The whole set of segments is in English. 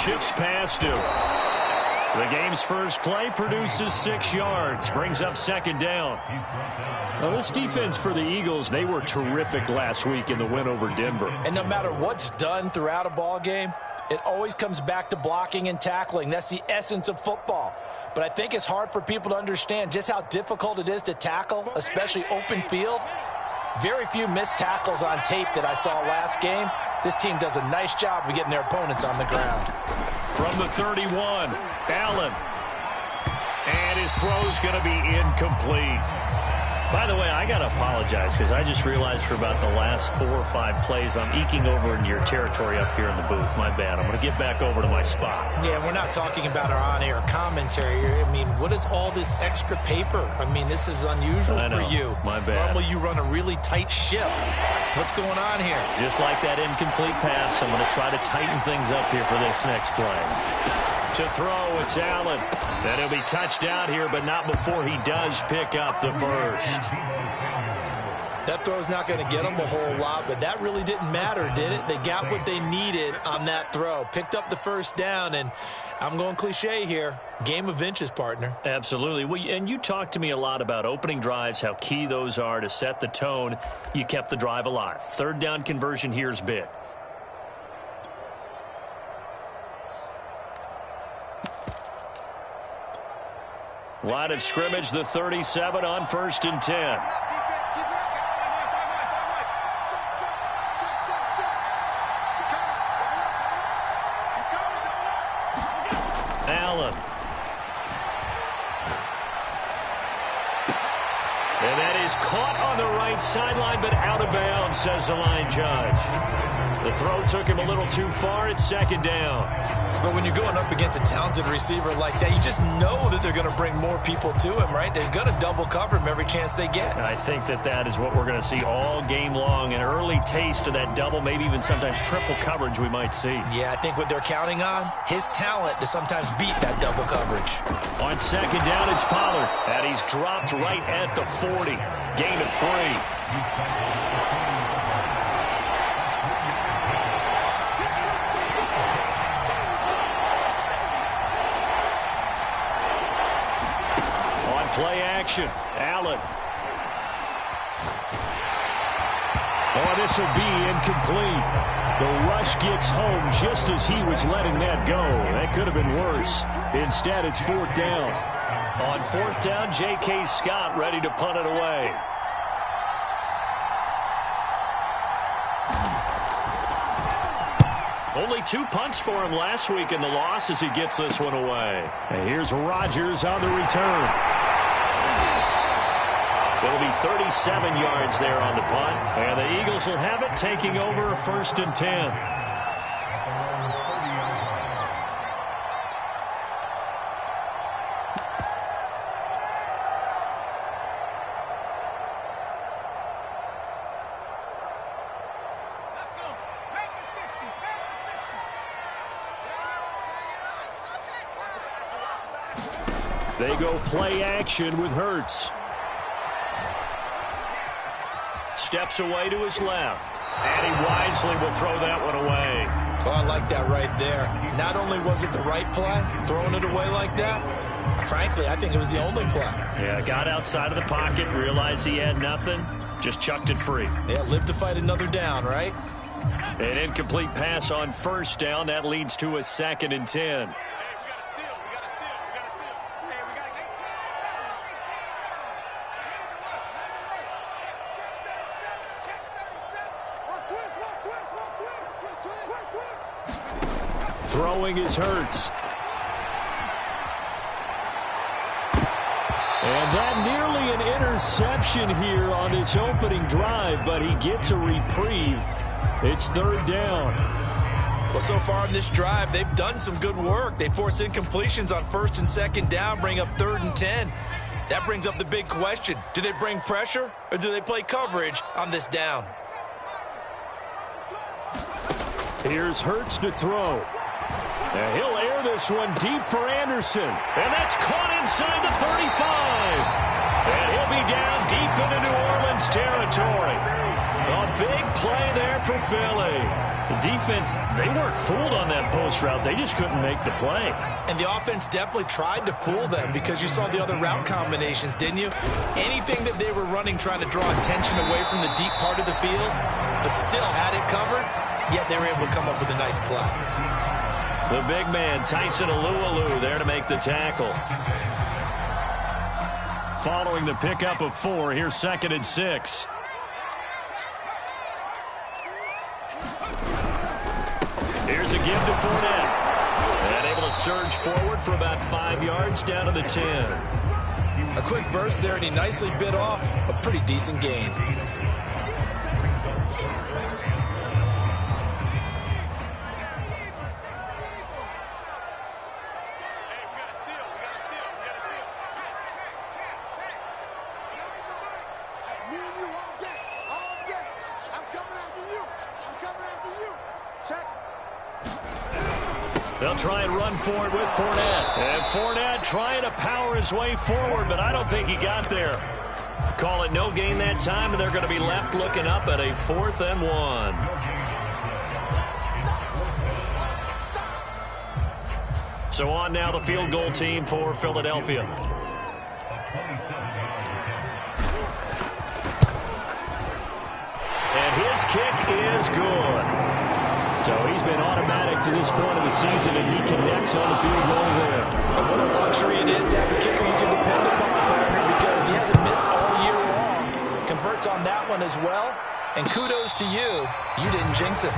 shifts past him. The game's first play produces 6 yards, brings up second down. Well, this defense for the Eagles, they were terrific last week in the win over Denver. And no matter what's done throughout a ball game, it always comes back to blocking and tackling. That's the essence of football. But I think it's hard for people to understand just how difficult it is to tackle, especially open field. Very few missed tackles on tape that I saw last game. This team does a nice job of getting their opponents on the ground. From the 31, Allen. And his throw's going to be incomplete. By the way, I got to apologize because I just realized for about the last 4 or 5 plays I'm eking over into your territory up here in the booth. My bad. I'm going to get back over to my spot. Yeah, we're not talking about our on-air commentary here. I mean, what is all this extra paper? I mean, this is unusual for you. My bad. Normally you run a really tight ship. What's going on here? Just like that incomplete pass, I'm going to try to tighten things up here for this next play. To throw, it's Allen. Then he'll be touched out here, but not before he does pick up the first. That throw's not going to get them a whole lot, but that really didn't matter, did it? They got what they needed on that throw. Picked up the first down, and I'm going cliche here. Game of inches, partner. Absolutely. Well, and you talked to me a lot about opening drives, how key those are to set the tone. You kept the drive alive. Third down conversion here is big. Line of scrimmage, the 37 on 1st and 10. Allen. And that is caught on the right sideline, but out of bounds, says the line judge. The throw took him a little too far. It's second down. But when you're going up against a talented receiver like that, you just know that they're going to bring more people to him, right? They're going to double cover him every chance they get. I think that is what we're going to see all game long. An early taste of that double, maybe even sometimes triple coverage we might see. Yeah, I think what they're counting on, his talent to sometimes beat that double coverage. On second down, it's Pollard. And he's dropped right at the 40. Gain of 3. Play action. Allen. Oh, this will be incomplete. The rush gets home just as he was letting that go. That could have been worse. Instead, it's 4th down. On 4th down, J.K. Scott ready to punt it away. Only 2 punts for him last week in the loss as he gets this one away. And here's Rodgers on the return. It'll be 37 yards there on the punt. And the Eagles will have it, taking over 1st and 10. They go play action with Hurts. Steps away to his left. And he wisely will throw that one away. Oh, I like that right there. Not only was it the right play, throwing it away like that, frankly, I think it was the only play. Yeah, got outside of the pocket, realized he had nothing, just chucked it free. Yeah, live to fight another down, right? An incomplete pass on 1st down. That leads to a 2nd and 10. Throwing is Hurts. And that nearly an interception here on this opening drive, but he gets a reprieve. It's 3rd down. Well, so far in this drive, they've done some good work. They force incompletions on 1st and 2nd down, bring up 3rd and 10. That brings up the big question. Do they bring pressure or do they play coverage on this down? Here's Hurts to throw. And he'll air this one deep for Anderson. And that's caught inside the 35. And he'll be down deep into New Orleans territory. A big play there for Philly. The defense, they weren't fooled on that post route. They just couldn't make the play. And the offense definitely tried to fool them because you saw the other route combinations, didn't you? Anything that they were running trying to draw attention away from the deep part of the field, but still had it covered, yet they were able to come up with a nice play. The big man, Tyson Alualu, there to make the tackle. Following the pickup of 4, here's 2nd and 6. Here's a give to Fournette. And able to surge forward for about 5 yards down to the 10. A quick burst there, and he nicely bit off a pretty decent gain. They'll try and run for it with Fournette. And Fournette trying to power his way forward, but I don't think he got there. Call it no gain that time, and they're going to be left looking up at a 4th and 1. So on now the field goal team for Philadelphia. And his kick is good. So he's been automatic to this point of the season, and he connects on the field goal there. And what a luxury it is to have a kicker you can depend upon, partner, because he hasn't missed all year long. Converts on that one as well. And kudos to you. You didn't jinx it.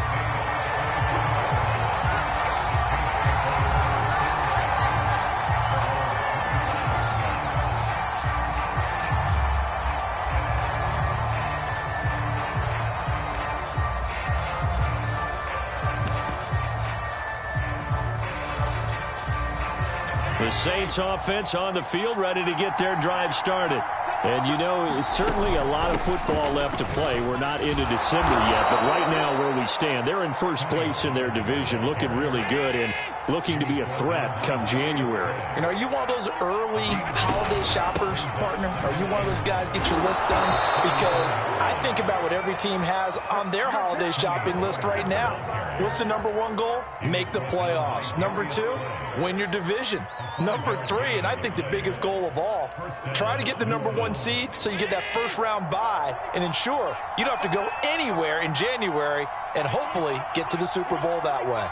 The Saints offense on the field, ready to get their drive started. And, you know, it's certainly a lot of football left to play. We're not into December yet, but right now where we stand, they're in first place in their division, looking really good and looking to be a threat come January. And are you one of those early holiday shoppers, partner? Are you one of those guys get your list done? Because I think about what every team has on their holiday shopping list right now. What's the number 1 goal? Make the playoffs. Number 2, win your division. Number 3, and I think the biggest goal of all, try to get the number 1 seed so you get that first round bye and ensure you don't have to go anywhere in January and hopefully get to the Super Bowl that way.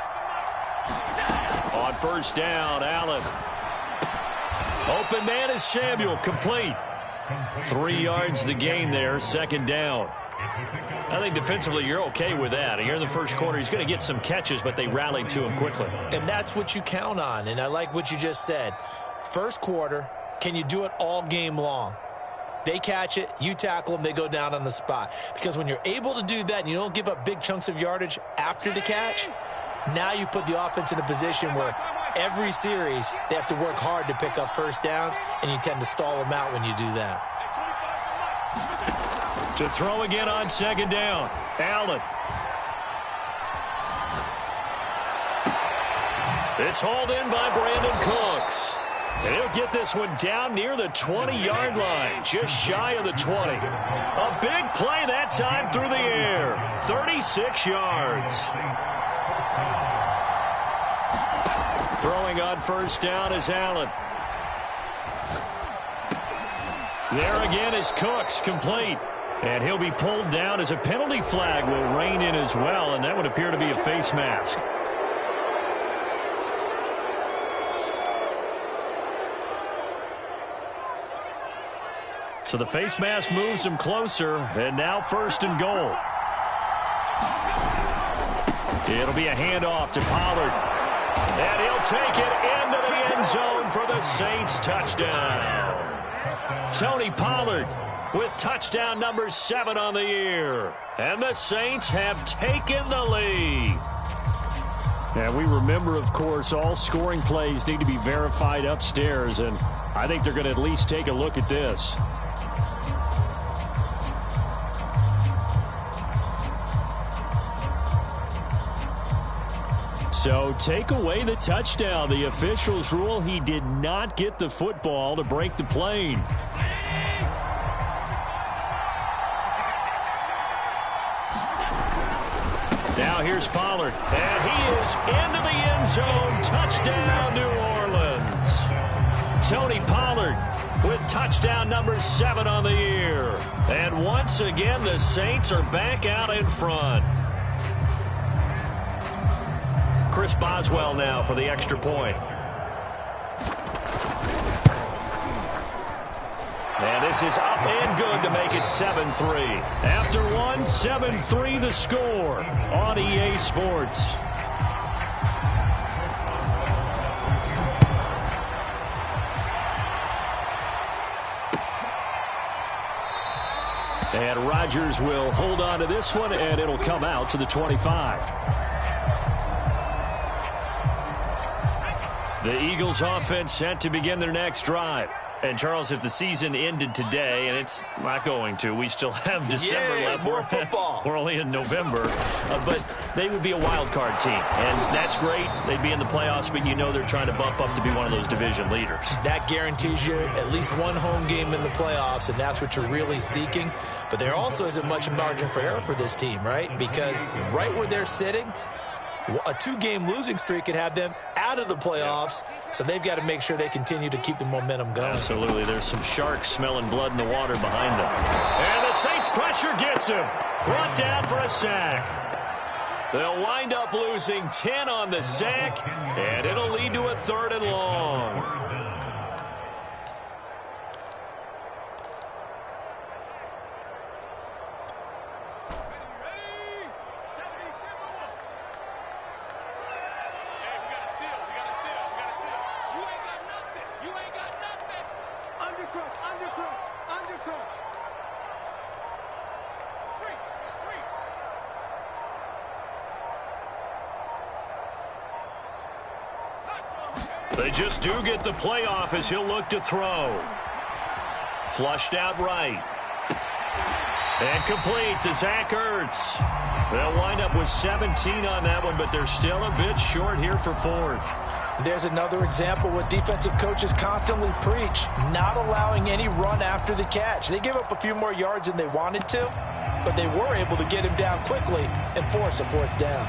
On first down, Allen. Open man is Samuel, complete. 3 yards the gain there, 2nd down. I think defensively you're okay with that. Here in the first quarter, he's going to get some catches, but they rallied to him quickly. And that's what you count on, and I like what you just said. First quarter, can you do it all game long? They catch it, you tackle them, they go down on the spot. Because when you're able to do that and you don't give up big chunks of yardage after the catch, now you put the offense in a position where every series they have to work hard to pick up first downs, and you tend to stall them out when you do that. To throw again on 2nd down, Allen. It's hauled in by Brandon Cooks. And he'll get this one down near the 20-yard line, just shy of the 20. A big play that time through the air, 36 yards. Throwing on first down is Allen. There again is Cooks, complete. And he'll be pulled down as a penalty flag will rein in as well, and that would appear to be a face mask. So the face mask moves him closer, and now 1st and goal. It'll be a handoff to Pollard. And he'll take it into the end zone for the Saints touchdown. Tony Pollard with touchdown number 7 on the year. And the Saints have taken the lead. And we remember, of course, all scoring plays need to be verified upstairs, and I think they're going to at least take a look at this. So take away the touchdown. The officials rule he did not get the football to break the plane. Now here's Pollard, and he is into the end zone. Touchdown, New Orleans. Tony Pollard with touchdown number 7 on the year. And once again, the Saints are back out in front. Chris Boswell now for the extra point. And this is up and good to make it 7-3. After one, 7-3 the score on EA Sports. And Rodgers will hold on to this one, and it'll come out to the 25. The Eagles offense set to begin their next drive. And, Charles, if the season ended today, and it's not going to, we still have December left. More football. We're only in November. But they would be a wild card team. And that's great. They'd be in the playoffs, but you know they're trying to bump up to be one of those division leaders. That guarantees you at least one home game in the playoffs, and that's what you're really seeking. But there also isn't much margin for error for this team, right? Because right where they're sitting, a 2-game losing streak could have them out of the playoffs, so they've got to make sure they continue to keep the momentum going. Absolutely. There's some sharks smelling blood in the water behind them. And the Saints pressure gets him. Brought down for a sack. They'll wind up losing 10 on the sack, and it'll lead to a 3rd and long. They just do get the playoff as he'll look to throw. Flushed out right. And complete to Zach Ertz. They'll wind up with 17 on that one, but they're still a bit short here for 4th. There's another example what defensive coaches constantly preach, not allowing any run after the catch. They gave up a few more yards than they wanted to, but they were able to get him down quickly and force a 4th down.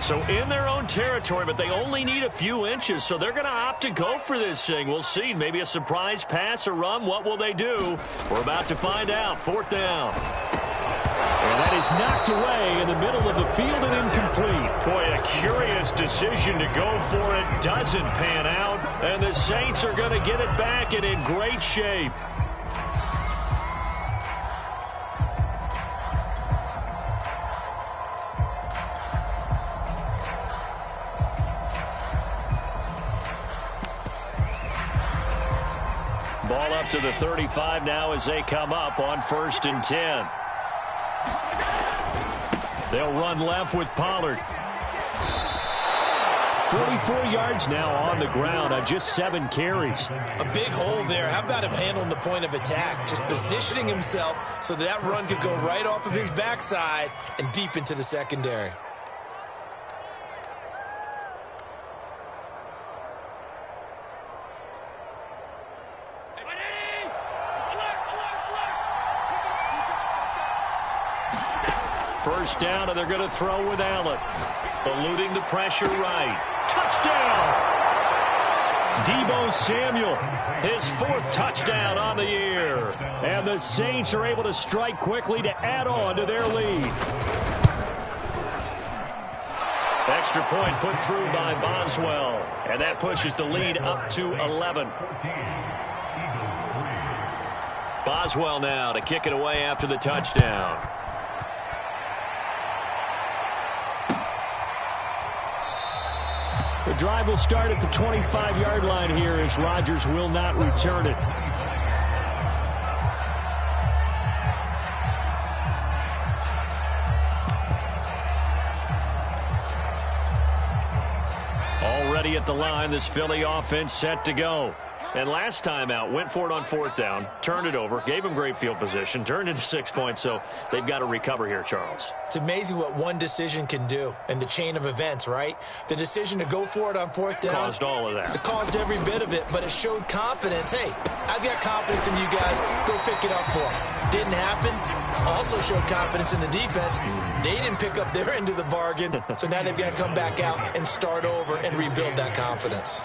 So in their own territory, but they only need a few inches, so they're going to opt to go for this thing. We'll see. Maybe a surprise pass or run. What will they do? We're about to find out. 4th down. And that is knocked away in the middle of the field and incomplete. Boy, a curious decision to go for it. Doesn't pan out, and the Saints are going to get it back and in great shape. Ball up to the 35 now as they come up on 1st and 10. They'll run left with Pollard. 44 yards now on the ground on just 7 carries. A big hole there. How about him handling the point of attack? Just positioning himself so that run could go right off of his backside and deep into the secondary. First down, and they're going to throw with Allen. Eluding the pressure right. Touchdown! Deebo Samuel, his 4th touchdown on the year. And the Saints are able to strike quickly to add on to their lead. Extra point put through by Boswell. And that pushes the lead up to 11. Boswell now to kick it away after the touchdown. The drive will start at the 25-yard line here as Rodgers will not return it. Already at the line, this Philly offense set to go. And last time out, went for it on 4th down, turned it over, gave them great field position, turned into 6 points, so they've got to recover here, Charles. It's amazing what one decision can do in the chain of events, right? The decision to go for it on 4th down. Caused all of that. It caused every bit of it, but it showed confidence. Hey, I've got confidence in you guys. Go pick it up for them. Didn't happen. Also showed confidence in the defense. They didn't pick up their end of the bargain, so now they've got to come back out and start over and rebuild that confidence.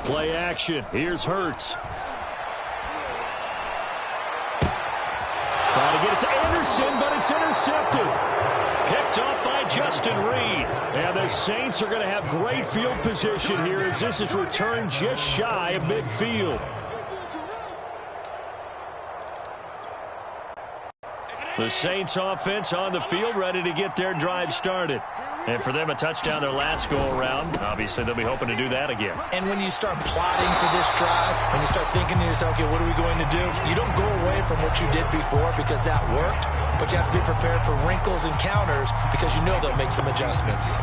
Play action. Here's Hurts. Trying to get it to Anderson, but it's intercepted. Picked off by Justin Reed. And the Saints are going to have great field position here as this is returned just shy of midfield. The Saints offense on the field, ready to get their drive started. And for them, a touchdown their last go-around. Obviously, they'll be hoping to do that again. And when you start plotting for this drive, when you start thinking to yourself, okay, what are we going to do? You don't go away from what you did before because that worked, but you have to be prepared for wrinkles and counters because you know they'll make some adjustments.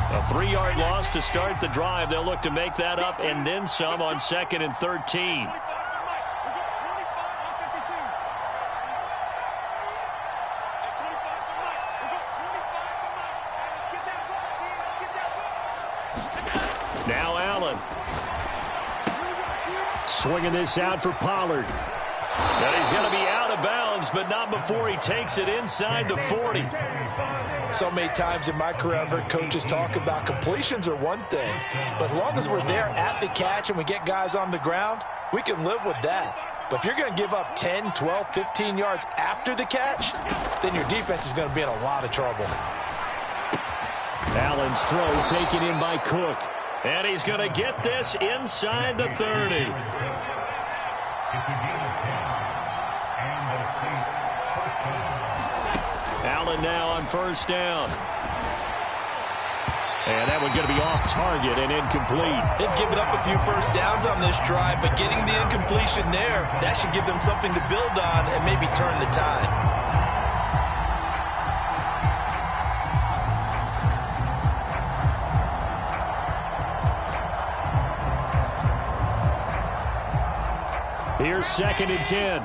A 3-yard loss to start the drive. They'll look to make that up and then some on 2nd and 13. Now Allen. Swinging this out for Pollard. And he's going to be out of bounds, but not before he takes it inside the 40. So many times in my career, I've heard coaches talk about completions are one thing, but as long as we're there at the catch and we get guys on the ground, we can live with that. But if you're going to give up 10, 12, 15 yards after the catch, then your defense is going to be in a lot of trouble. Allen's throw taken in by Cook. And he's going to get this inside the 30. Allen now on 1st down. And that one's going to be off target and incomplete. They've given up a few first downs on this drive, but getting the incompletion there, that should give them something to build on and maybe turn the tide. Here's 2nd and 10.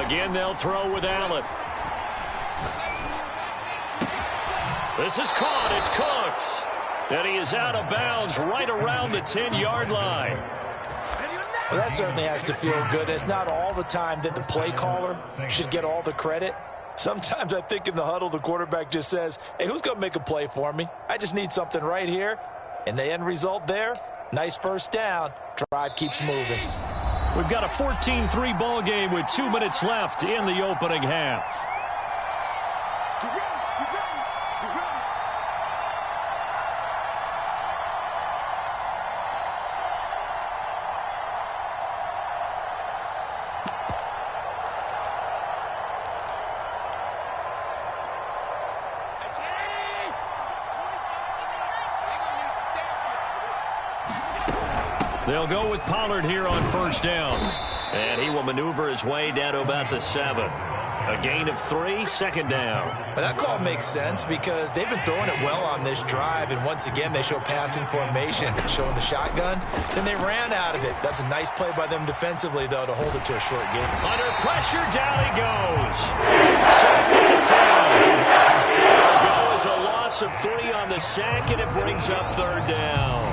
Again, they'll throw with Allen. This is caught. It's Cooks. And he is out of bounds right around the 10-yard line. Well, that certainly has to feel good. It's not all the time that the play caller should get all the credit. Sometimes I think in the huddle, the quarterback just says, hey, who's going to make a play for me? I just need something right here. And the end result there, nice first down. Drive keeps moving. We've got a 14-3 ball game with 2 minutes left in the opening half. They'll go with Pollard here on 1st down. And he will maneuver his way down to about the 7. A gain of 3, 2nd down. But that call makes sense because they've been throwing it well on this drive. And once again, they show passing formation, showing the shotgun. Then they ran out of it. That's a nice play by them defensively, though, to hold it to a short game. Under pressure, down he goes. Sacked at the 10. There goes a loss of 3 on the sack, and it brings up 3rd down.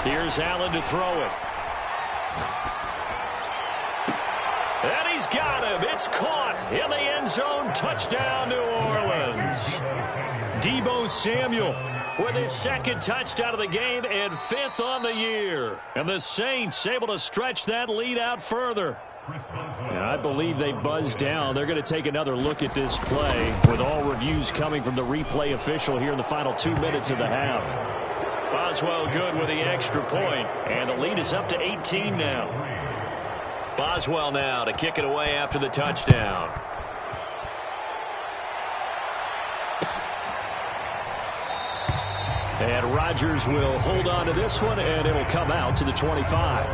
Here's Allen to throw it. And he's got him. It's caught in the end zone. Touchdown, New Orleans. Deebo Samuel with his 2nd touchdown of the game and 5th on the year. And the Saints able to stretch that lead out further. And I believe they buzzed down. They're going to take another look at this play with all reviews coming from the replay official here in the final 2 minutes of the half. Boswell good with the extra point, and the lead is up to 18 now. Boswell now to kick it away after the touchdown. And Rodgers will hold on to this one, and it'll come out to the 25.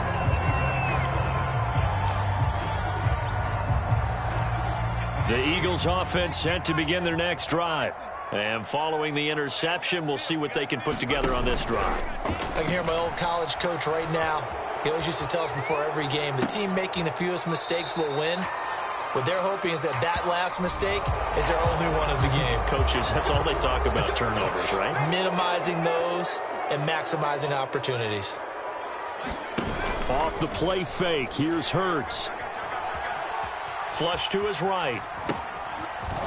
The Eagles offense set to begin their next drive. And following the interception, we'll see what they can put together on this drive. I can hear my old college coach right now. He always used to tell us before every game, the team making the fewest mistakes will win. What they're hoping is that that last mistake is their only one of the game. Coaches, that's all they talk about, turnovers, right? Minimizing those and maximizing opportunities. Off the play fake, here's Hurts. Flush to his right.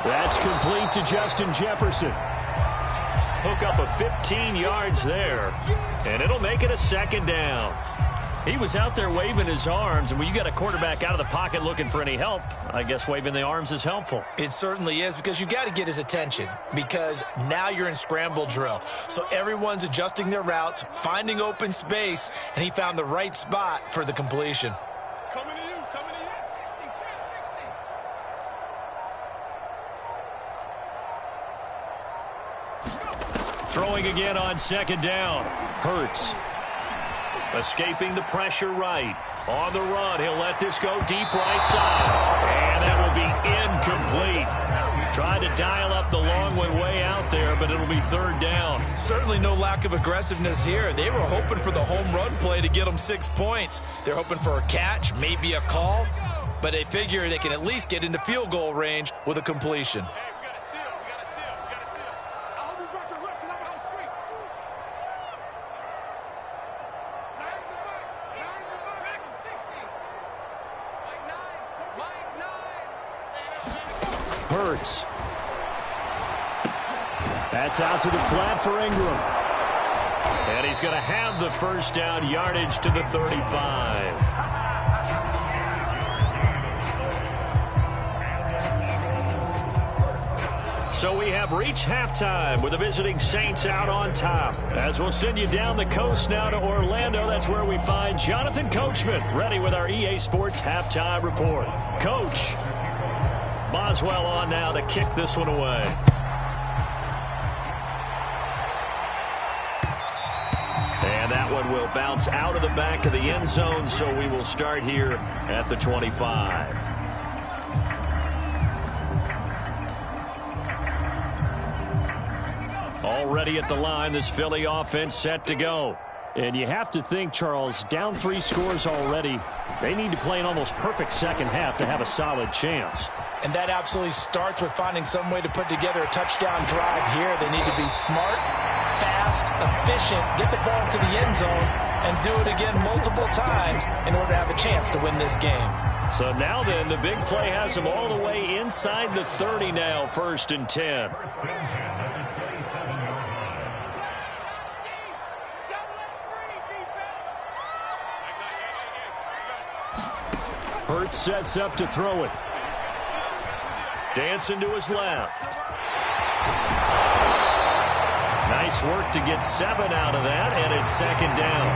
That's complete to Justin Jefferson. Hook up of 15 yards there, and it'll make it a second down. He was out there waving his arms, and when you got a quarterback out of the pocket looking for any help, I guess waving the arms is helpful. It certainly is, because you got to get his attention, because now you're in scramble drill. So everyone's adjusting their routes, finding open space, and he found the right spot for the completion. Coming to you, coming to you. Throwing again on second down. Hurts. Escaping the pressure right. On the run, he'll let this go deep right side. And that will be incomplete. Tried to dial up the long one way out there, but it'll be third down. Certainly no lack of aggressiveness here. They were hoping for the home run play to get them 6 points. They're hoping for a catch, maybe a call, but they figure they can at least get into field goal range with a completion. Hurts. That's out to the flat for Ingram. And he's going to have the first down, yardage to the 35. So we have reached halftime with the visiting Saints out on top. As we'll send you down the coast now to Orlando, that's where we find Jonathan Coachman, ready with our EA Sports halftime report. Coach. Boswell on now to kick this one away. And that one will bounce out of the back of the end zone, so we will start here at the 25. Already at the line, this Philly offense set to go. And you have to think, Charles, down 3 scores already. They need to play an almost perfect second half to have a solid chance. And that absolutely starts with finding some way to put together a touchdown drive here. They need to be smart, fast, efficient, get the ball to the end zone, and do it again multiple times in order to have a chance to win this game. So now then, the big play has them all the way inside the 30 now, 1st and 10. Hurts sets up to throw it. Dancing to his left. Nice work to get 7 out of that, and it's second down.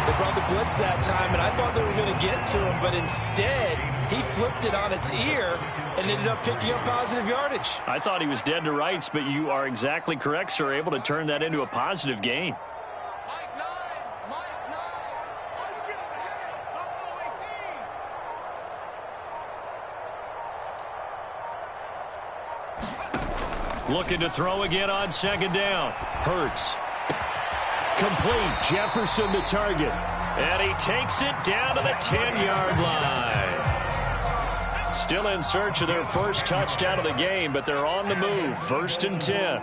They brought the blitz that time, and I thought they were going to get to him, but instead, he flipped it on its ear and ended up picking up positive yardage. I thought he was dead to rights, but you are exactly correct, sir, able to turn that into a positive gain. Looking to throw again on second down. Hurts. Complete. Jefferson the target. And he takes it down to the 10-yard line. Still in search of their first touchdown of the game, but they're on the move. 1st and 10.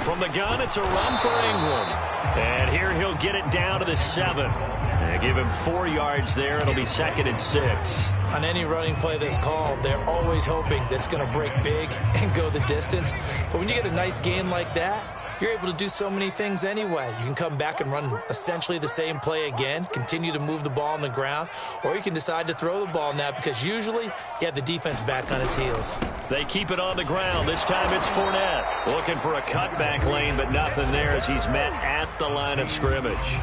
From the gun, it's a run for Ingram. And here he'll get it down to the 7. And give him 4 yards there. It'll be 2nd and 6. On any running play that's called, they're always hoping that it's going to break big and go the distance. But when you get a nice gain like that, you're able to do so many things anyway. You can come back and run essentially the same play again, continue to move the ball on the ground, or you can decide to throw the ball now because usually you have the defense back on its heels. They keep it on the ground. This time it's Fournette. Looking for a cutback lane, but nothing there as he's met at the line of scrimmage.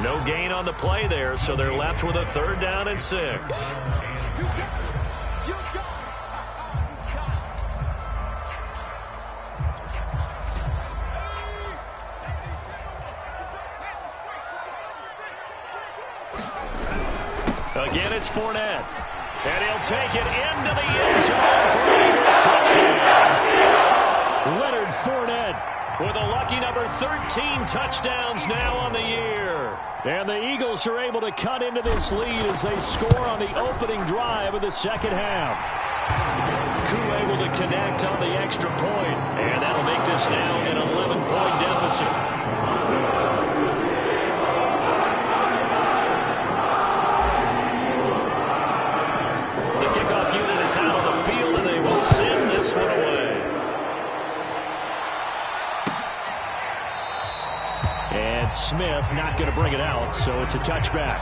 No gain on the play there, so they're left with a 3rd down and 6. Again, it's Fournette. And he'll take it into the end zone for an Eagles touchdown. Leonard Fournette with a lucky number 13 touchdowns now on the year. And the Eagles are able to cut into this lead as they score on the opening drive of the second half. Koo able to connect on the extra point, and that'll make this now an 11-point deficit. The kickoff unit is out on the field, and they will send this one away. And Smith not going to bring it out, so it's a touchback.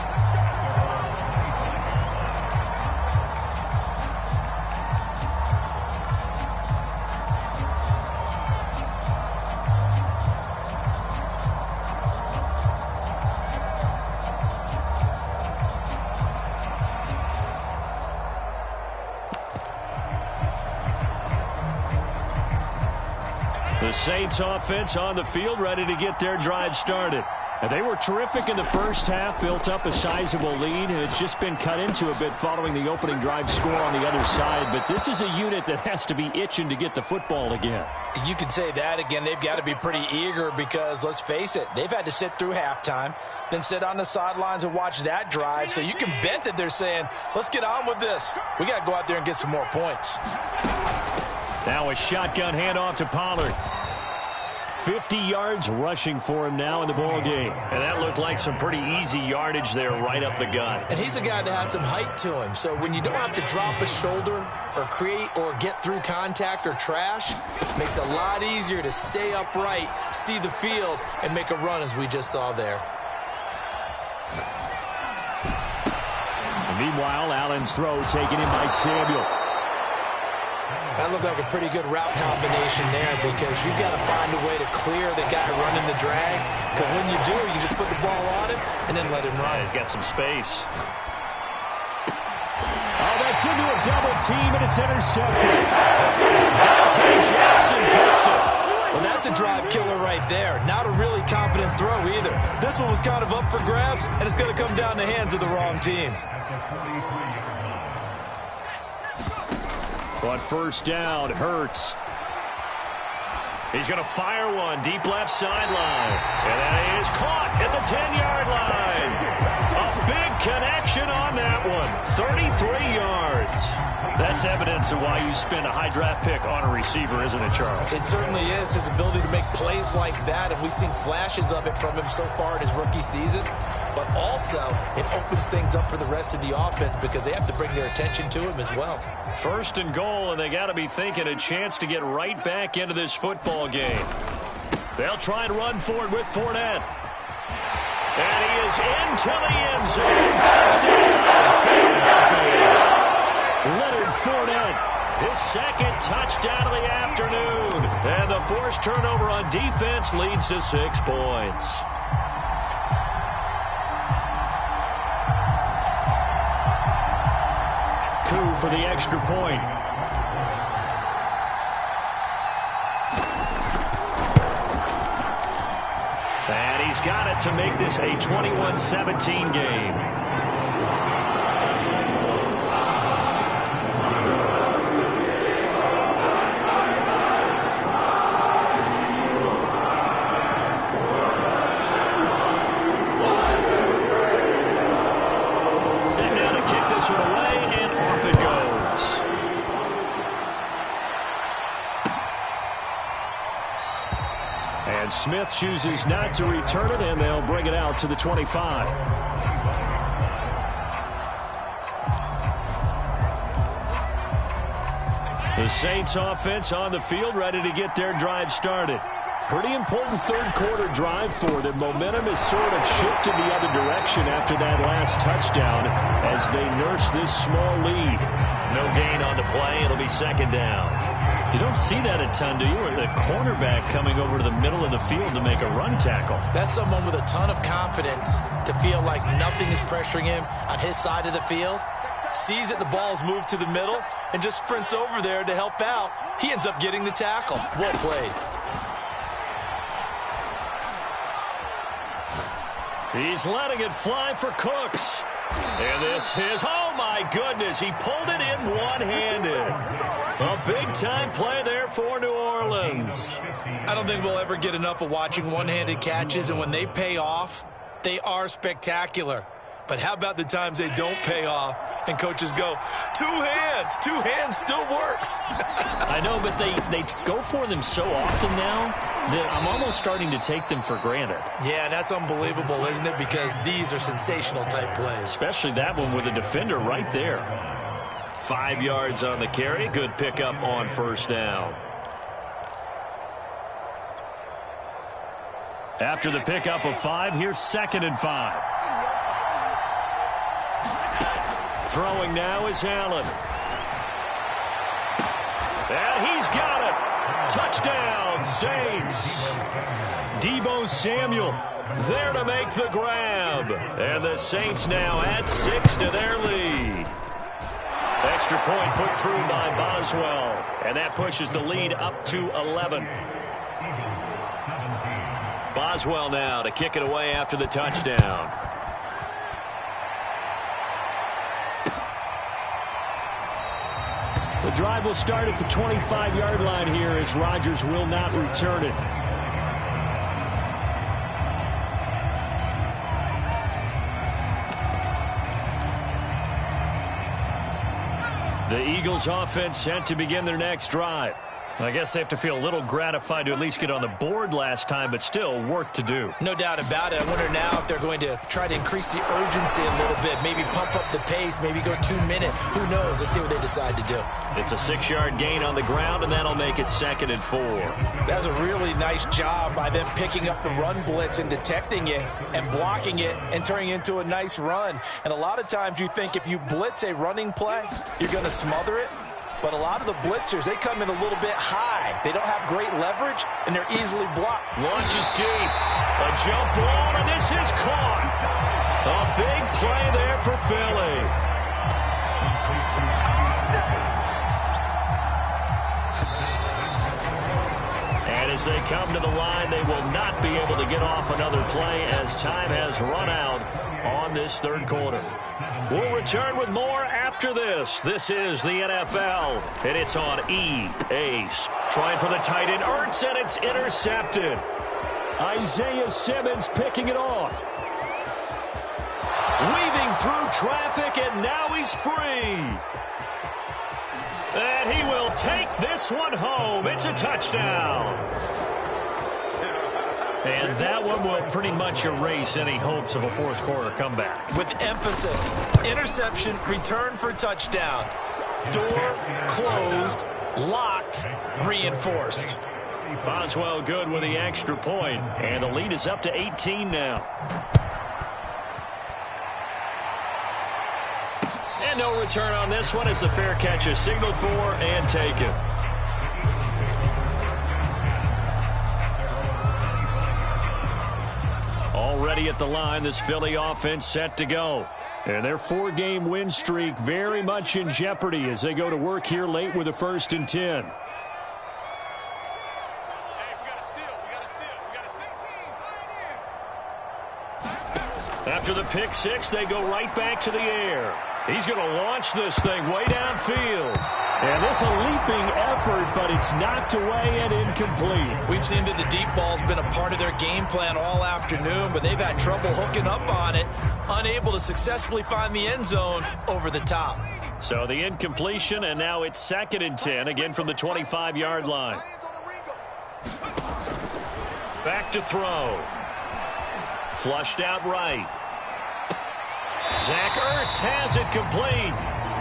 The Saints offense on the field, ready to get their drive started. And they were terrific in the first half, built up a sizable lead, and it's just been cut into a bit following the opening drive score on the other side. But this is a unit that has to be itching to get the football again. You can say that again. They've got to be pretty eager because, let's face it, they've had to sit through halftime, then sit on the sidelines and watch that drive. So you can bet that they're saying, let's get on with this. We got to go out there and get some more points. Now a shotgun handoff to Pollard. 50 yards rushing for him now in the ball game. And that looked like some pretty easy yardage there right up the gut. And he's a guy that has some height to him. So when you don't have to drop a shoulder or create or get through contact or trash, it makes it a lot easier to stay upright, see the field, and make a run as we just saw there. And meanwhile, Allen's throw taken in by Samuel. That looked like a pretty good route combination there because you've got to find a way to clear the guy running the drag, because when you do, you just put the ball on him and then let him run. He's got some space. Oh, that's into a double team, and it's intercepted. Dante Jackson picks it. Well, that's a drive killer right there. Not a really confident throw either. This one was kind of up for grabs, and it's going to come down the hands of the wrong team. But first down, Hurts. He's going to fire one deep left sideline. And that is caught at the 10-yard line. A big connection on that one. 33 yards. That's evidence of why you spend a high draft pick on a receiver, isn't it, Charles? It certainly is. His ability to make plays like that, and we've seen flashes of it from him so far in his rookie season. But also, it opens things up for the rest of the offense because they have to bring their attention to him as well. First and goal, and they got to be thinking a chance to get right back into this football game. They'll try and run for it with Fournette. And he is into the end zone. Touchdown, Philadelphia. Leonard Fournette, his second touchdown of the afternoon. And the forced turnover on defense leads to 6 points. Koo for the extra point. And he's got it to make this a 21-17 game. Set now to kick this one away, and off it goes. And Smith chooses not to return it, and they'll bring it out to the 25. The Saints offense on the field, ready to get their drive started. Pretty important third-quarter drive for them. Momentum has sort of shifted the other direction after that last touchdown as they nurse this small lead. No gain on the play. It'll be second down. You don't see that a ton, do you? Or the cornerback coming over to the middle of the field to make a run tackle. That's someone with a ton of confidence to feel like nothing is pressuring him on his side of the field. Sees that the ball's moved to the middle and just sprints over there to help out. He ends up getting the tackle. Well played. He's letting it fly for Cooks. And this is, oh my goodness, he pulled it in one-handed. A big-time play there for New Orleans. I don't think we'll ever get enough of watching one-handed catches, and when they pay off, they are spectacular. But how about the times they don't pay off and coaches go, two hands still works. I know, but they go for them so often now that I'm almost starting to take them for granted. Yeah, that's unbelievable, isn't it? Because these are sensational type plays. Especially that one with a defender right there. 5 yards on the carry. Good pickup on first down. After the pickup of 5, here's 2nd and 5. Throwing now is Allen. And he's got it. Touchdown, Saints. Deebo Samuel there to make the grab. And the Saints now add 6 to their lead. Extra point put through by Boswell. And that pushes the lead up to 11. Boswell now to kick it away after the touchdown. The drive will start at the 25-yard line here as Rodgers will not return it. The Eagles offense set to begin their next drive. I guess they have to feel a little gratified to at least get on the board last time, but still work to do. No doubt about it. I wonder now if they're going to try to increase the urgency a little bit, maybe pump up the pace, maybe go 2-minute. Who knows? Let's see what they decide to do. It's a 6-yard gain on the ground, and that'll make it 2nd and 4. That's a really nice job by them picking up the run blitz and detecting it and blocking it and turning it into a nice run. And a lot of times you think if you blitz a running play, you're going to smother it. But a lot of the blitzers, they come in a little bit high. They don't have great leverage, and they're easily blocked. Launches deep. A jump ball, and this is caught. A big play there for Philly. And as they come to the line, they will not be able to get off another play as time has run out on this third quarter. We'll return with more after this. This is the NFL, and it's on EA. Trying for the tight end, Ertz, and it's intercepted. Isaiah Simmons picking it off. Weaving through traffic, and now he's free. And he will take this one home. It's a touchdown. And that one will pretty much erase any hopes of a fourth quarter comeback. With emphasis, interception, return for touchdown. Door closed, locked, reinforced. Boswell good with the extra point, and the lead is up to 18 now. And no return on this one as the fair catch is signaled for and taken. Already at the line, this Philly offense set to go. And their 4-game win streak very much in jeopardy as they go to work here late with a 1st and 10. After the pick 6, they go right back to the air. He's going to launch this thing way downfield. And this a leaping effort, but it's knocked away and incomplete. We've seen that the deep ball's been a part of their game plan all afternoon, but they've had trouble hooking up on it, unable to successfully find the end zone over the top. So the incompletion, and now it's 2nd and 10, again from the 25-yard line. Back to throw. Flushed out right. Zach Ertz has it complete.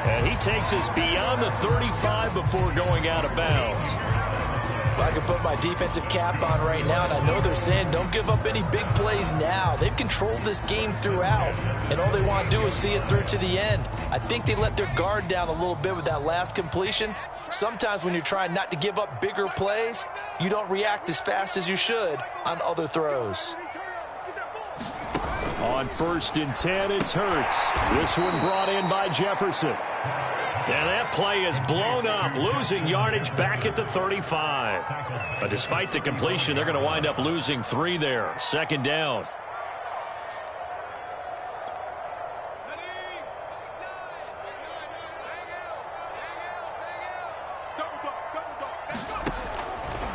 And he takes us beyond the 35 before going out of bounds. I can put my defensive cap on right now, and I know they're saying don't give up any big plays now. They've controlled this game throughout, and all they want to do is see it through to the end. I think they let their guard down a little bit with that last completion. Sometimes when you're trying not to give up bigger plays, you don't react as fast as you should on other throws. On 1st and 10, it's Hurts. This one brought in by Jefferson. And that play is blown up, losing yardage back at the 35. But despite the completion, they're going to wind up losing 3 there. 2nd down.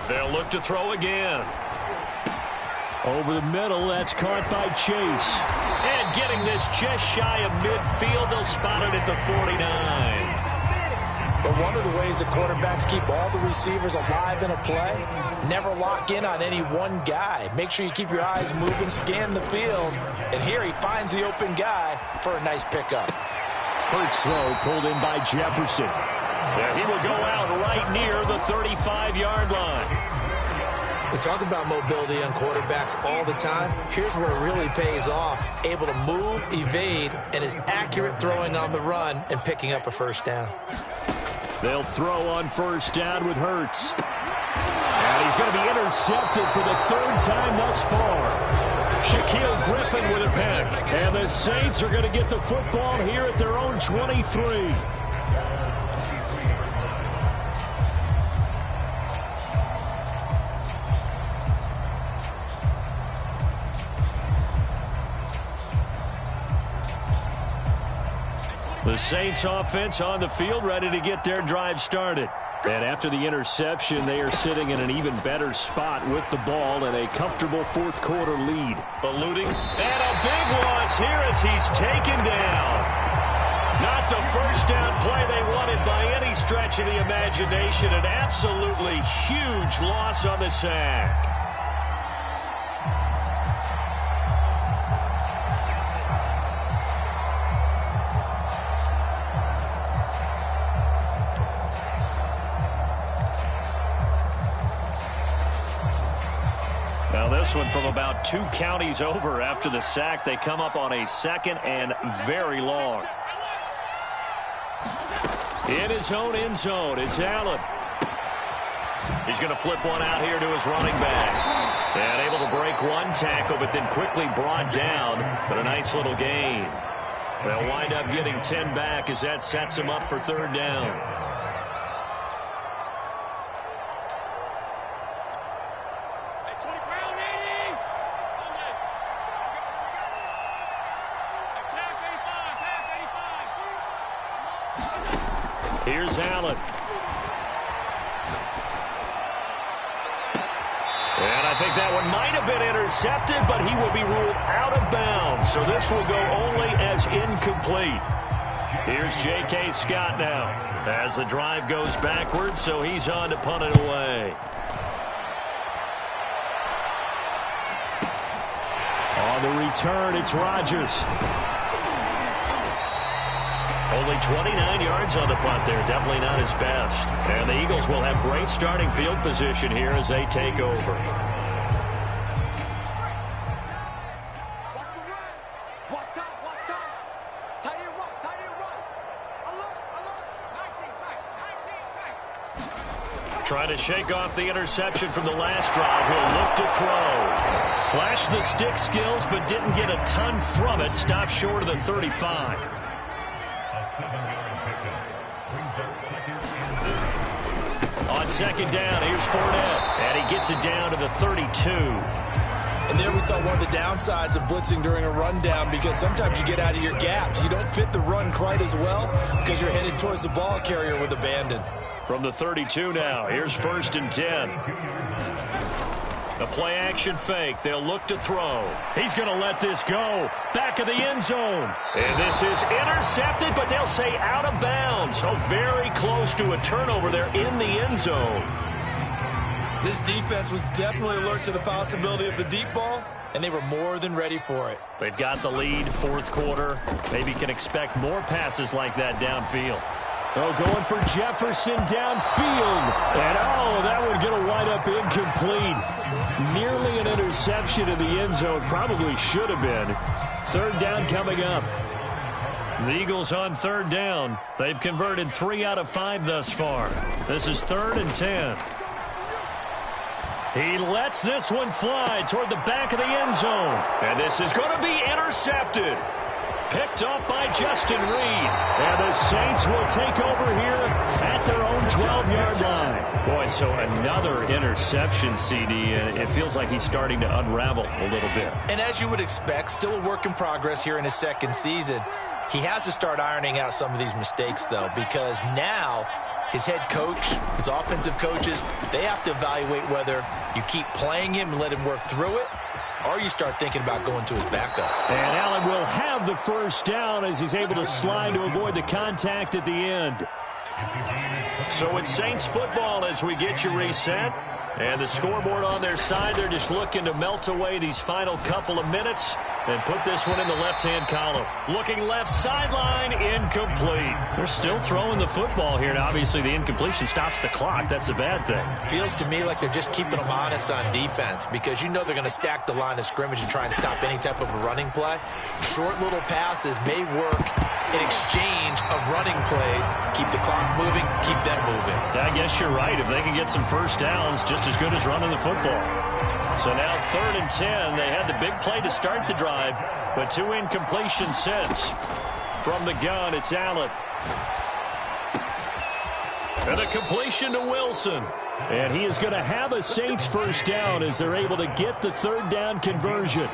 They'll look to throw again. Over the middle, that's caught by Chase. And getting this just shy of midfield, they'll spot it at the 49. But one of the ways the quarterbacks keep all the receivers alive in a play, never lock in on any one guy. Make sure you keep your eyes moving, scan the field. And here he finds the open guy for a nice pickup. Hurts throw pulled in by Jefferson. Yeah, he will go out right near the 35-yard line. We talk about mobility on quarterbacks all the time. Here's where it really pays off. Able to move, evade, and is accurate throwing on the run and picking up a first down. They'll throw on first down with Hurts. And he's going to be intercepted for the third time thus far. Shaquille Griffin with a pick. And the Saints are going to get the football here at their own 23. The Saints offense on the field, ready to get their drive started. And after the interception, they are sitting in an even better spot with the ball and a comfortable fourth quarter lead. Eluding, and a big loss here as he's taken down. Not the first down play they wanted by any stretch of the imagination. An absolutely huge loss on the sack. Now this one from about 2 counties over after the sack. They come up on a second and very long. In his own end zone, it's Allen. He's going to flip one out here to his running back. And able to break one tackle, but then quickly brought down. But a nice little gain. They'll wind up getting 10 back as that sets him up for third down. Here's Allen. And I think that one might have been intercepted, but he will be ruled out of bounds. So this will go only as incomplete. Here's J.K. Scott now as the drive goes backwards, so he's on to punt it away. On the return, it's Rodgers. Only 29 yards on the punt there. Definitely not his best. And the Eagles will have great starting field position here as they take over. Trying to shake off the interception from the last drive. He'll look to throw. Flashed the stick skills, but didn't get a ton from it. Stopped short of the 35. On second down, here's Fournette. And he gets it down to the 32. And there we saw one of the downsides of blitzing during a rundown, because sometimes you get out of your gaps. You don't fit the run quite as well because you're headed towards the ball carrier with abandon. From the 32 now, here's 1st and 10. The play action fake. They'll look to throw. He's going to let this go. Back of the end zone. And this is intercepted, but they'll say out of bounds. So very close to a turnover there in the end zone. This defense was definitely alert to the possibility of the deep ball, and they were more than ready for it. They've got the lead, fourth quarter. Maybe can expect more passes like that downfield. Oh, going for Jefferson downfield. And, oh, that one going to wind up incomplete. Nearly an interception in the end zone. Probably should have been. Third down coming up. The Eagles on third down. They've converted 3 out of 5 thus far. This is 3rd and 10. He lets this one fly toward the back of the end zone. And this is going to be intercepted. Picked off by Justin Reed. And the Saints will take over here at their own 12-yard line. Boy, so another interception, CD, and it feels like he's starting to unravel a little bit. And as you would expect, still a work in progress here in his second season. He has to start ironing out some of these mistakes, though, because now his head coach, his offensive coaches, they have to evaluate whether you keep playing him and let him work through it, or you start thinking about going to his backup. And Allen will have the first down as he's able to slide to avoid the contact at the end. So it's Saints football as we get you reset. And the scoreboard on their side, they're just looking to melt away these final couple of minutes and put this one in the left-hand column. Looking left sideline, incomplete. They're still throwing the football here, and obviously the incompletion stops the clock. That's a bad thing. Feels to me like they're just keeping them honest on defense because you know they're going to stack the line of scrimmage and try and stop any type of a running play. Short little passes may work in exchange of running plays. Keep the clock moving, keep them moving. I guess you're right. If they can get some first downs, just as good as running the football. So now 3rd and 10. They had the big play to start the drive, but 2 incompletions since. From the gun, it's Allen. And a completion to Wilson. And he is going to have a Saints first down as they're able to get the 3rd down conversion.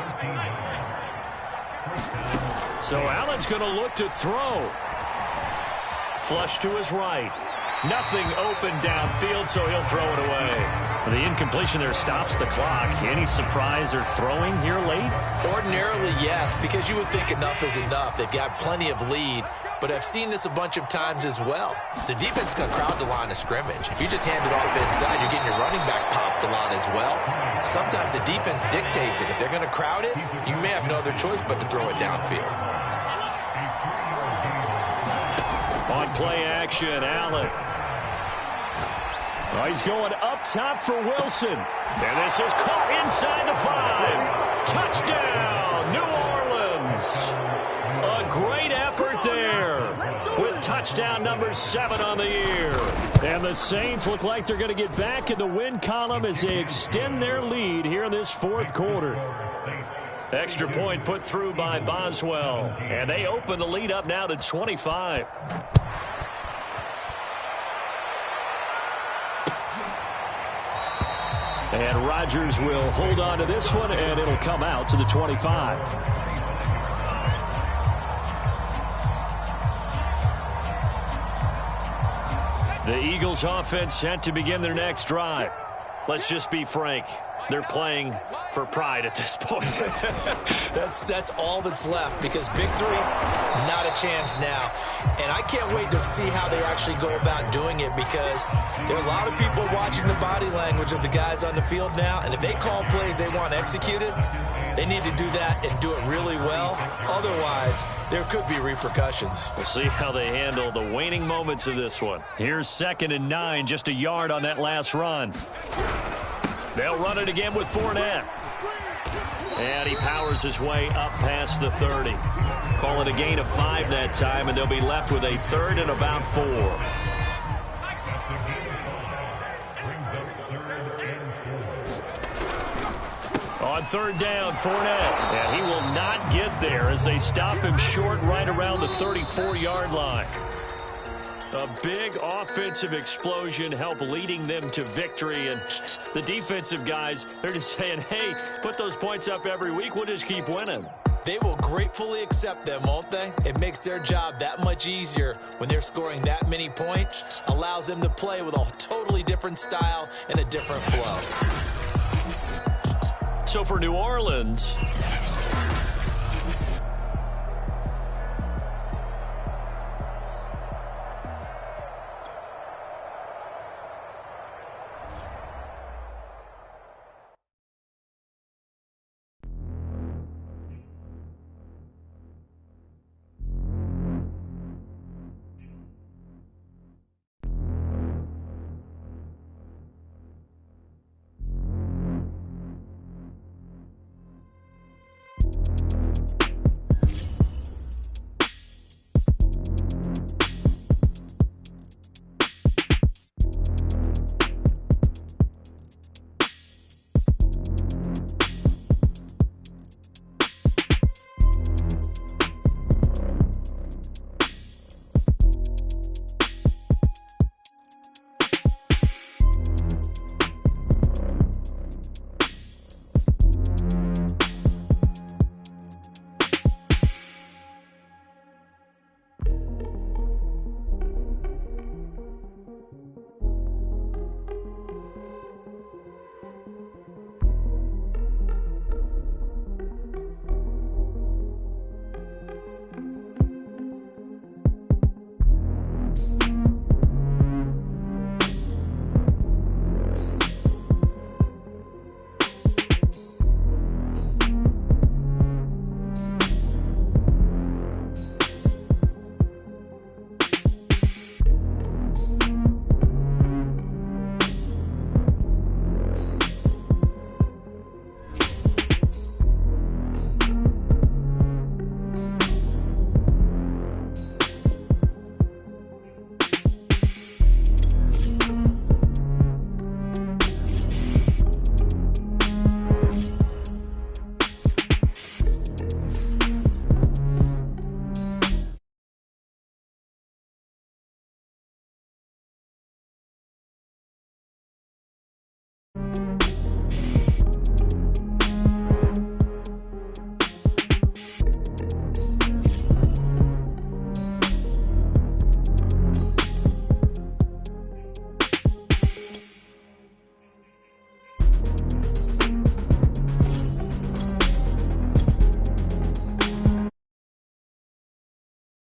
So Allen's going to look to throw. Flush to his right. Nothing open downfield, so he'll throw it away. The incompletion there stops the clock. Any surprise they're throwing here late? Ordinarily, yes, because you would think enough is enough. They've got plenty of lead, but I've seen this a bunch of times as well. The defense is going to crowd the line of scrimmage. If you just hand it off inside, you're getting your running back popped a lot as well. Sometimes the defense dictates it. If they're going to crowd it, you may have no other choice but to throw it downfield. On play action, Allen. Oh, he's going up top for Wilson. And this is caught inside the 5. Touchdown, New Orleans. A great effort there with touchdown number 7 on the year. And the Saints look like they're going to get back in the win column as they extend their lead here in this 4th quarter. Extra point put through by Boswell. And they open the lead up now to 25. And Rodgers will hold on to this one, and it'll come out to the 25. The Eagles offense set to begin their next drive. Let's just be frank. They're playing for pride at this point. That's all that's left because victory, not a chance now. And I can't wait to see how they actually go about doing it because there are a lot of people watching the body language of the guys on the field now. And if they call plays they want executed, they need to do that and do it really well. Otherwise, there could be repercussions. We'll see how they handle the waning moments of this one. Here's 2nd and 9, just a yard on that last run. They'll run it again with Fournette. And he powers his way up past the 30. Call it a gain of 5 that time, and they'll be left with a 3rd and about 4. On 3rd down, Fournette. And he will not get there as they stop him short right around the 34-yard line. A big offensive explosion helped leading them to victory. And the defensive guys, they're just saying, hey, put those points up every week. We'll just keep winning. They will gratefully accept them, won't they? It makes their job that much easier when they're scoring that many points. Allows them to play with a totally different style and a different flow. So for New Orleans,